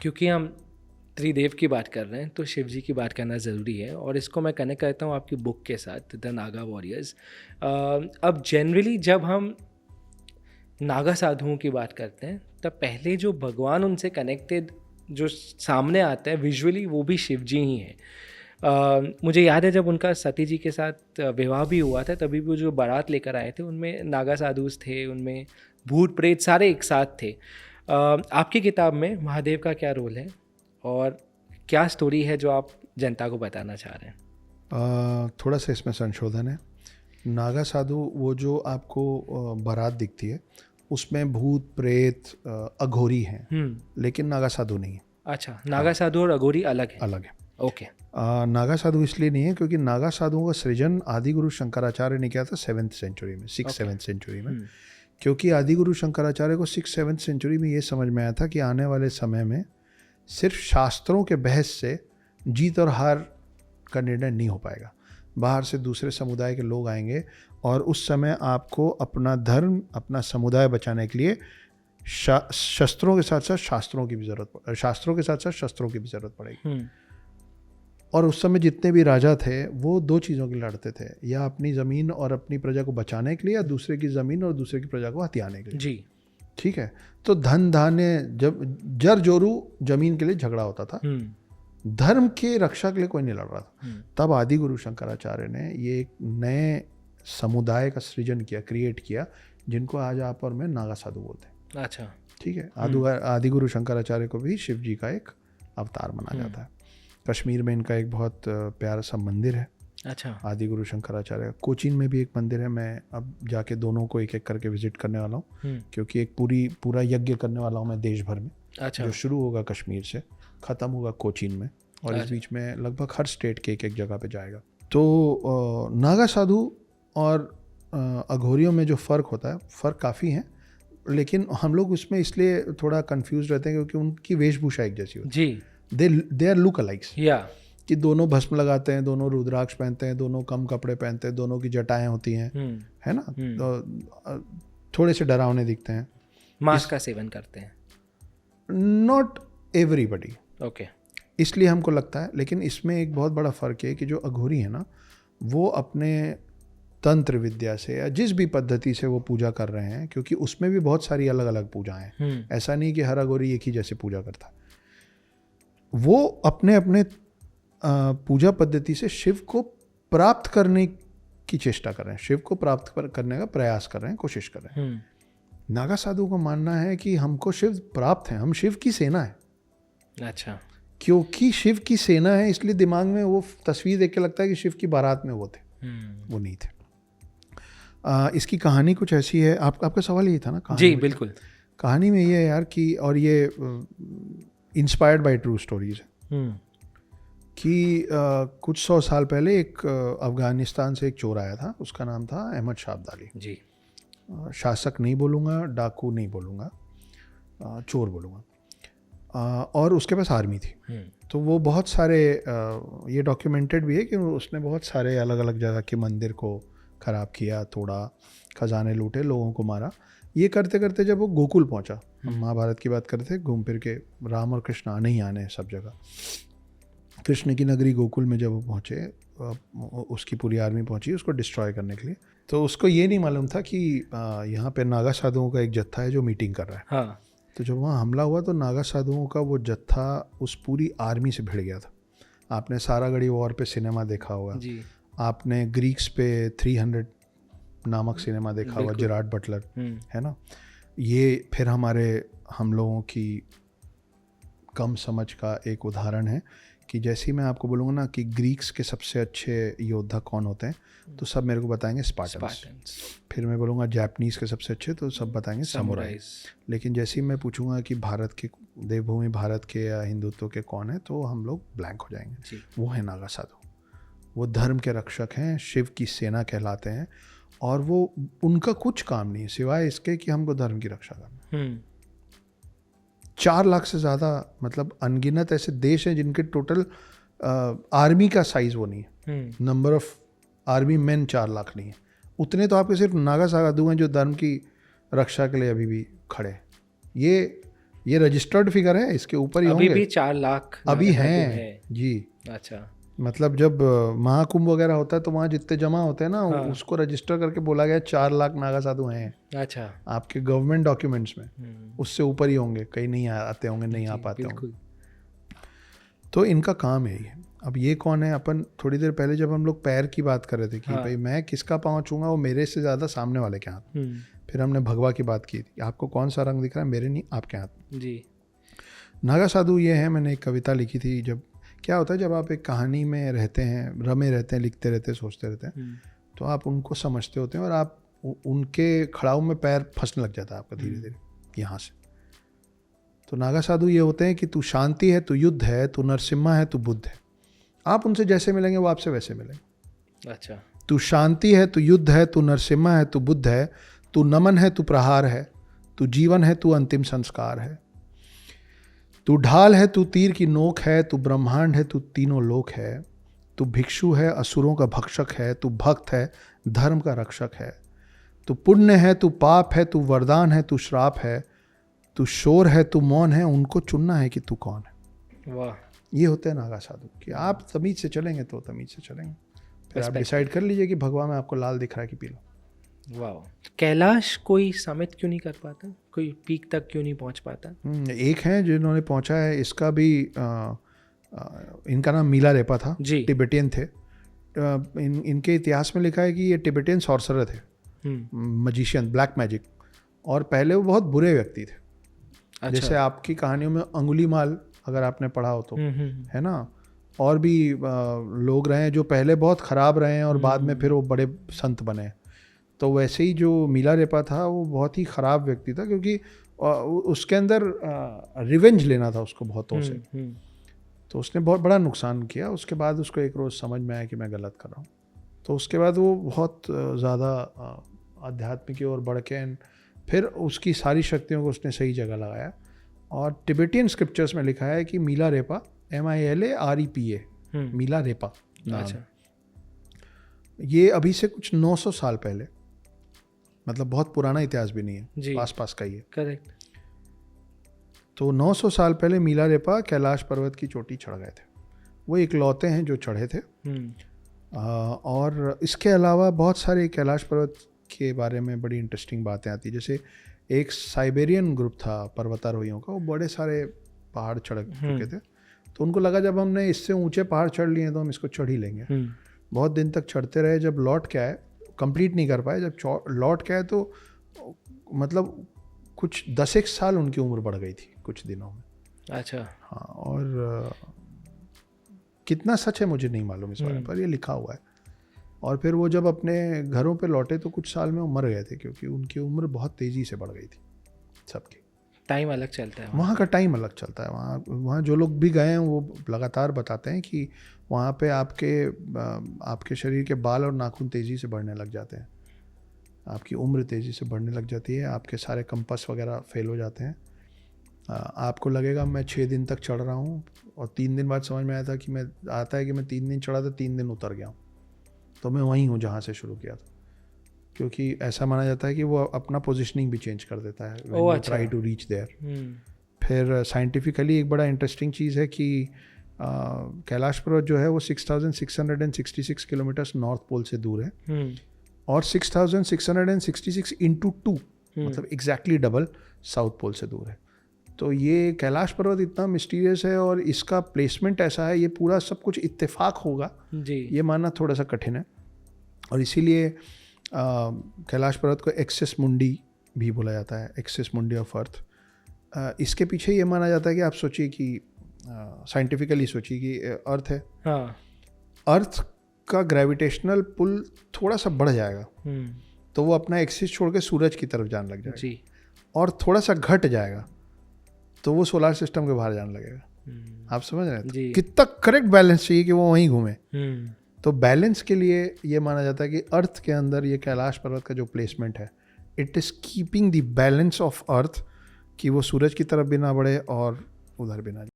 क्योंकि हम त्रिदेव की बात कर रहे हैं तो शिव जी की बात करना ज़रूरी है, और इसको मैं कनेक्ट करता हूँ आपकी बुक के साथ, द नागा वॉरियर्स। अब जनरली जब हम नागा साधुओं की बात करते हैं तब पहले जो भगवान उनसे कनेक्टेड जो सामने आता है विजुअली, वो भी शिव जी ही हैं। मुझे याद है जब उनका सती जी के साथ विवाह भी हुआ था, तभी भी जो बारात लेकर आए थे उनमें नागा साधुस थे, उनमें भूत प्रेत सारे एक साथ थे। आपकी किताब में महादेव का क्या रोल है और क्या स्टोरी है जो आप जनता को बताना चाह रहे हैं? थोड़ा सा इसमें संशोधन है। नागा साधु वो जो आपको बारात दिखती है उसमें भूत प्रेत अघोरी हैं, लेकिन नागा साधु नहीं है। अच्छा, नागा साधु और अघोरी अलग है? अलग है। ओके। नागा साधु इसलिए नहीं है क्योंकि नागा साधुओं का सृजन आदि गुरु शंकराचार्य ने किया था 7th सेंचुरी में, 6th-7th सेंचुरी में। क्योंकि आदि गुरु शंकराचार्य को 6th-7th सेंचुरी में ये समझ में आया था कि आने वाले समय में सिर्फ शास्त्रों के बहस से जीत और हार का निर्णय नहीं हो पाएगा। बाहर से दूसरे समुदाय के लोग आएंगे और उस समय आपको अपना धर्म, अपना समुदाय बचाने के लिए शस्त्रों के साथ साथ शास्त्रों की भी जरूरत, शास्त्रों के साथ साथ शस्त्रों की भी जरूरत पड़ेगी। और उस समय जितने भी राजा थे वो दो चीज़ों के लड़ते थे, या अपनी ज़मीन और अपनी प्रजा को बचाने के लिए, या दूसरे की ज़मीन और दूसरे की प्रजा को हथियाने के लिए। जी, ठीक है। तो धन धान्य, जब जर जोरू जमीन के लिए झगड़ा होता था, धर्म के रक्षा के लिए कोई नहीं लड़ रहा था। तब आदि गुरु शंकराचार्य ने ये एक नए समुदाय का सृजन किया, क्रिएट किया, जिनको आज आप और मैं नागा साधु बोलते हैं। अच्छा, ठीक है। आदि गुरु शंकराचार्य को भी शिव जी का एक अवतार माना जाता है। कश्मीर में इनका एक बहुत प्यारा सा मंदिर है। अच्छा, आदि गुरु शंकराचार्य का। कोचीन में भी एक मंदिर है। मैं अब जाके दोनों को एक एक करके विजिट करने वाला हूँ, क्योंकि एक पूरा यज्ञ करने वाला हूँ मैं देश भर में। अच्छा, जो शुरू होगा कश्मीर से, ख़त्म होगा कोचीन में, और इस बीच में लगभग हर स्टेट के एक एक जगह पे जाएगा। तो नागा साधु और अघोरियों में जो फ़र्क होता है, फ़र्क काफ़ी है, लेकिन हम लोग उसमें इसलिए थोड़ा कंफ्यूज रहते हैं क्योंकि उनकी वेशभूषा एक जैसी होती है। जी, दे आर लुक अलाइक्स। कि दोनों भस्म लगाते हैं, दोनों रुद्राक्ष पहनते हैं, दोनों कम कपड़े पहनते हैं, दोनों की जटाएं होती हैं, है ना। तो थोड़े से डरावने दिखते हैं। मांस का सेवन करते हैं? Not everybody. ओके। इसलिए हमको लगता है, लेकिन इसमें एक बहुत बड़ा फ़र्क है कि जो अघोरी है ना, वो अपने तंत्र विद्या से या जिस भी पद्धति से वो पूजा कर रहे हैं, क्योंकि उसमें भी बहुत सारी अलग अलग पूजाएं हैं। ऐसा नहीं कि हर अघोरी एक ही जैसे पूजा करता है। वो अपने अपने पूजा पद्धति से शिव को प्राप्त करने की चेष्टा कर रहे हैं, शिव को प्राप्त करने का प्रयास कर रहे हैं, कोशिश कर रहे हैं। नागा साधु को मानना है कि हमको शिव प्राप्त है, हम शिव की सेना है। अच्छा। क्योंकि शिव की सेना है, इसलिए दिमाग में वो तस्वीर देख के लगता है कि शिव की बारात में वो थे। वो नहीं थे। इसकी कहानी कुछ ऐसी है। आपका सवाल यही था ना? कहानी जी, बिल्कुल। कहानी में ये है यार कि, और ये इंस्पायर्ड बाय ट्रू स्टोरीज है कि कुछ 100 साल पहले एक अफ़गानिस्तान से एक चोर आया था। उसका नाम था अहमद शाह अब्दाली। जी। शासक नहीं बोलूँगा, डाकू नहीं बोलूँगा, चोर बोलूँगा। और उसके पास आर्मी थी। तो वो बहुत सारे, ये डॉक्यूमेंटेड भी है कि उसने बहुत सारे अलग अलग जगह के मंदिर को ख़राब किया, तोड़ा, खजाने लूटे, लोगों को मारा। ये करते करते जब वो गोकुल पहुँचा, हम महाभारत की बात करते थे, घूम फिर के राम और कृष्ण आने ही आने सब जगह। कृष्ण की नगरी गोकुल में जब वो पहुँचे, उसकी पूरी आर्मी पहुँची उसको डिस्ट्रॉय करने के लिए। तो उसको ये नहीं मालूम था कि यहाँ पे नागा साधुओं का एक जत्था है जो मीटिंग कर रहा है। हाँ। तो जब वहाँ हमला हुआ तो नागा साधुओं का वो जत्था उस पूरी आर्मी से भिड़ गया था। आपने सारागढ़ी वॉर पे सिनेमा देखा होगा जी। आपने ग्रीक्स पे 300 नामक सिनेमा देखा होगा, जेरार्ड बटलर, है ना। ये फिर हम लोगों की कम समझ का एक उदाहरण है कि जैसे ही मैं आपको बोलूँगा ना कि ग्रीक्स के सबसे अच्छे योद्धा कौन होते हैं, तो सब मेरे को बताएंगे स्पार्टन्स। फिर मैं बोलूँगा जापानीज़ के सबसे अच्छे, तो सब बताएंगे समुराइज। लेकिन जैसे ही मैं पूछूंगा कि भारत के, देवभूमि भारत के या हिंदुत्व के कौन है, तो हम लोग ब्लैंक हो जाएंगे। वो है नागा साधु। वो धर्म के रक्षक हैं, शिव की सेना कहलाते हैं, और वो उनका कुछ काम नहीं है सिवाय इसके कि हमको धर्म की रक्षा करना। 4 लाख से ज़्यादा, मतलब अनगिनत ऐसे देश हैं जिनके टोटल आर्मी का साइज वो नहीं है। Number of army man 4 lakh नहीं है। उतने तो आपके सिर्फ नागा साधु हैं जो धर्म की रक्षा के लिए अभी भी खड़े हैं। ये ये रजिस्टर्ड फिगर है, इसके ऊपर ही अभी होंगे। भी 4 लाख अभी नागा साधु हैं जी। अच्छा। मतलब जब महाकुंभ वगैरह होता है तो वहाँ जितने जमा होते हैं ना, हाँ। उसको रजिस्टर करके बोला गया 4 लाख नागा साधु हैं अच्छा। आपके गवर्नमेंट डॉक्यूमेंट्स में। उससे ऊपर ही होंगे, कहीं नहीं आते होंगे, नहीं आ पाते होंगे। बिल्कुल। तो इनका काम है ये। अब ये कौन है? अपन थोड़ी देर पहले जब हम लोग पैर की बात कर रहे थे कि हाँ। भाई मैं किसका पाँव छूंगा, वो मेरे से ज़्यादा सामने वाले के हाथ। फिर हमने भगवा की बात की थी, आपको कौन सा रंग दिख रहा है, मेरे नहीं आपके हाथ जी। नागा साधु ये है। मैंने एक कविता लिखी थी। जब क्या होता है, जब आप एक कहानी में रहते हैं, रमे रहते हैं, लिखते रहते हैं, सोचते रहते हैं, तो आप उनको समझते होते हैं और आप उनके खड़ाऊ में पैर फंसने लग जाता है आपका धीरे धीरे यहाँ से। तो नागा साधु ये होते हैं कि तू शांति है, तू युद्ध है, तू नरसिम्हा है, तू बुद्ध है। आप उनसे जैसे मिलेंगे वो आपसे वैसे मिलेंगे। अच्छा। तू शांति है, तू युद्ध है, तू नरसिम्हा है, तू बुद्ध है, तू नमन है, तू प्रहार है, तू जीवन है, तू अंतिम संस्कार है, तू ढाल है, तू तीर की नोक है, तू ब्रह्मांड है, तू तीनों लोक है, तू भिक्षु है, असुरों का भक्षक है, तू भक्त है, धर्म का रक्षक है, तू पुण्य है, तू पाप है, तू वरदान है, तू श्राप है, तू शोर है, तू मौन है, उनको चुनना है कि तू कौन है। वाह। ये होते हैं नागा साधु कि आप तमीज से चलेंगे तो तमीज से चलेंगे। फिर आप डिसाइड कर लीजिए कि भगवा में आपको लाल दिख रहा है कि पीला। वाह। कैलाश कोई समिट क्यों नहीं कर पाता, कोई पीक तक क्यों नहीं पहुंच पाता? एक है जिन्होंने पहुंचा है, इसका भी इनका नाम मीला रेपा था जी। टिबेटियन थे। इनके इतिहास में लिखा है कि ये टिबेटियन सॉर्सरर थे, मजिशियन, ब्लैक मैजिक, और पहले वो बहुत बुरे व्यक्ति थे। अच्छा। जैसे आपकी कहानियों में अंगुलीमाल अगर आपने पढ़ा हो तो है ना, और भी लोग रहे हैं जो पहले बहुत ख़राब रहे हैं और बाद में फिर वो बड़े संत बने। तो वैसे ही जो मीला रेपा था वो बहुत ही ख़राब व्यक्ति था, क्योंकि उसके अंदर रिवेंज लेना था उसको बहुतों से। तो उसने बहुत बड़ा नुकसान किया। उसके बाद उसको एक रोज़ समझ में आया कि मैं गलत कर रहा हूँ। तो उसके बाद वो बहुत ज़्यादा आध्यात्म की ओर बढ़ के फिर उसकी सारी शक्तियों को उसने सही जगह लगाया। और टिबेटियन स्क्रिप्चर्स में लिखा है कि मीला रेपा, MILAREPA, मीला रेपा नाम। अच्छा। ये अभी से कुछ 900 साल पहले, मतलब बहुत पुराना इतिहास भी नहीं है, पास पास का ही है। करेक्ट। तो 900 साल पहले मीला रेपा कैलाश पर्वत की चोटी चढ़ गए थे। वो इकलौते हैं जो चढ़े थे। और इसके अलावा बहुत सारे कैलाश पर्वत के बारे में बड़ी इंटरेस्टिंग बातें आती है। जैसे एक साइबेरियन ग्रुप था पर्वतारोहियों का, वो बड़े सारे पहाड़ चढ़ चुके थे। तो उनको लगा जब हमने इससे ऊंचे पहाड़ चढ़ लिए तो हम इसको चढ़ ही लेंगे। बहुत दिन तक चढ़ते रहे। जब लौट के आए, कंप्लीट नहीं कर पाए। जब लौट के आए तो मतलब कुछ 10 साल उनकी उम्र बढ़ गई थी कुछ दिनों में। अच्छा। हाँ, और कितना सच है मुझे नहीं मालूम इस बारे में, पर ये लिखा हुआ है। और फिर वो जब अपने घरों पे लौटे तो कुछ साल में वो मर गए थे, क्योंकि उनकी उम्र बहुत तेज़ी से बढ़ गई थी सबकी। टाइम अलग चलता है वहाँ का टाइम अलग चलता है। वहाँ जो लोग भी गए हैं वो लगातार बताते हैं कि वहाँ पे आपके शरीर के बाल और नाखून तेज़ी से बढ़ने लग जाते हैं, आपकी उम्र तेज़ी से बढ़ने लग जाती है, आपके सारे कंपास वगैरह फेल हो जाते हैं। आपको लगेगा मैं 6 दिन तक चढ़ रहा हूँ, और 3 दिन बाद समझ में आया था कि मैं 3 दिन चढ़ा था, 3 दिन उतर गया हूँ। तो मैं वहीं हूँ जहाँ से शुरू किया था, क्योंकि ऐसा माना जाता है कि वो अपना पोजीशनिंग भी चेंज कर देता है when you try to reach there. फिर साइंटिफिकली एक बड़ा इंटरेस्टिंग चीज़ है कि कैलाश पर्वत जो है वो 6666 किलोमीटर नॉर्थ पोल से दूर है, और 6666 इंटू 2 मतलब एग्जैक्टली डबल साउथ पोल से दूर है। तो ये कैलाश पर्वत इतना मिस्टीरियस है और इसका प्लेसमेंट ऐसा है, ये पूरा सब कुछ इत्तेफाक होगा जी, ये मानना थोड़ा सा कठिन है। और इसीलिए कैलाश पर्वत को एक्सिस मुंडी भी बोला जाता है, एक्सिस मुंडी ऑफ अर्थ। इसके पीछे ये माना जाता है कि आप सोचिए कि साइंटिफिकली सोचिए कि अर्थ है, हाँ, अर्थ का ग्रेविटेशनल पुल थोड़ा सा बढ़ जाएगा तो वो अपना एक्सिस छोड़ के सूरज की तरफ जाने लग जाएगा जी, और थोड़ा सा घट जाएगा तो वो सोलर सिस्टम के बाहर जाने लगेगा। आप समझ रहे हैं कितना करेक्ट बैलेंस चाहिए कि वो वहीं घूमे। तो बैलेंस के लिए ये माना जाता है कि अर्थ के अंदर ये कैलाश पर्वत का जो प्लेसमेंट है, it is keeping the balance of earth, कि वो सूरज की तरफ भी ना बढ़े और उधर भी ना जाए।